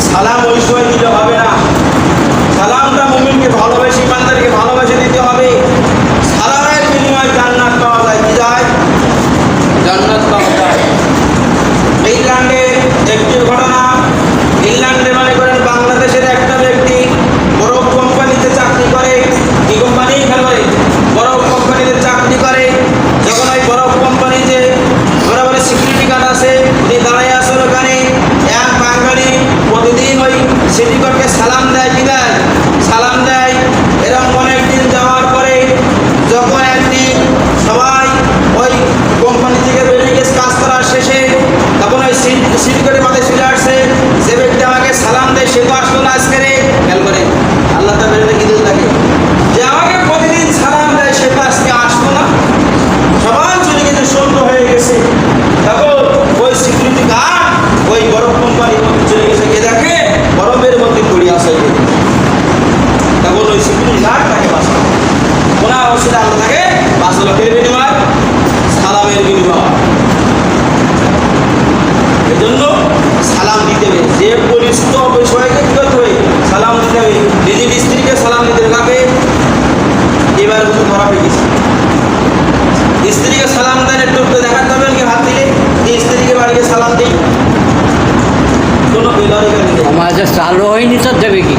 সালাম ওই সময় দিলে হবে না। সালামটা মুমিনকে ভালোবেসে, ইমানদারকে ভালোবেসে দিতে হবে। সালামের বিনিময়ে জান্নাত পাওয়া যায়। কি যায়? জান্নাত পাওয়া যায়। ফিনল্যান্ডের একটি ঘটনা। ফিনল্যান্ডে মনে করেন বাংলাদেশের একটা ব্যক্তি বড় কোম্পানিতে চাকরি করে। কি কোম্পানি? খেয়াল করে, বড় কোম্পানিতে চাকরি করে। যখন ওই বড় কোম্পানিতে বরাবর সিকিউরিটি গার্ড আছে, উনি দাঁড়ায় আছেন ওখানে। এক বাঙালি প্রতিদিন ওই সিকিউরিটি গার্ডকে সালাম দেয়। কি দেয়? সালাম দেয়। এরকম অনেকদিন যাওয়ার পরে যখন একদিন সবাই ওই কোম্পানি থেকে বেরিয়ে গেছে কাজ করার শেষে, তখন ওই সিকিউরিটি মাথায় চলে আসছে, যে ব্যক্তি আমাকে সালাম দেয় সে তো আসলো না আজকে রে। খেয়াল করে, আল্লাহ তার বেরোতে কি দিল তাকে, যে আমাকে প্রতিদিন সালাম দেয় সে তো আজকে আসলো না। সবাই চলে গেছে, সন্ধ্যা হয়ে গেছে। তখন ওই সিকিউরিটি গার্ড ওই বরফ কোম্পানির মধ্যে চলে গেছে, গিয়ে দেখে বরফের মধ্যে পড়ে আসে। তখন ওই সিকিউরিটি গার্ড তাকে বাঁচালো। ওনার অবস্থা আল্লাহ তাকে বাঁচালো। এর বিনিময় সালামের বিনিময়। এই জন্য সালাম দিতে হবে। যে পরিচিত বিষয়কে কি করতে হবে? সালাম দিতে হবে। নিজের স্ত্রীকে সালাম দিতে হবে। এবার কিন্তু ধরা পেয়ে গেছে, স্ত্রীকে সালাম দেন, একটু দেখাতে হবে কি হাত দিলে যে স্ত্রীকে বাড়িতে সালাম দিই। কোনো বেলারে আমাদের চালু হয়নি তো দেবে কি?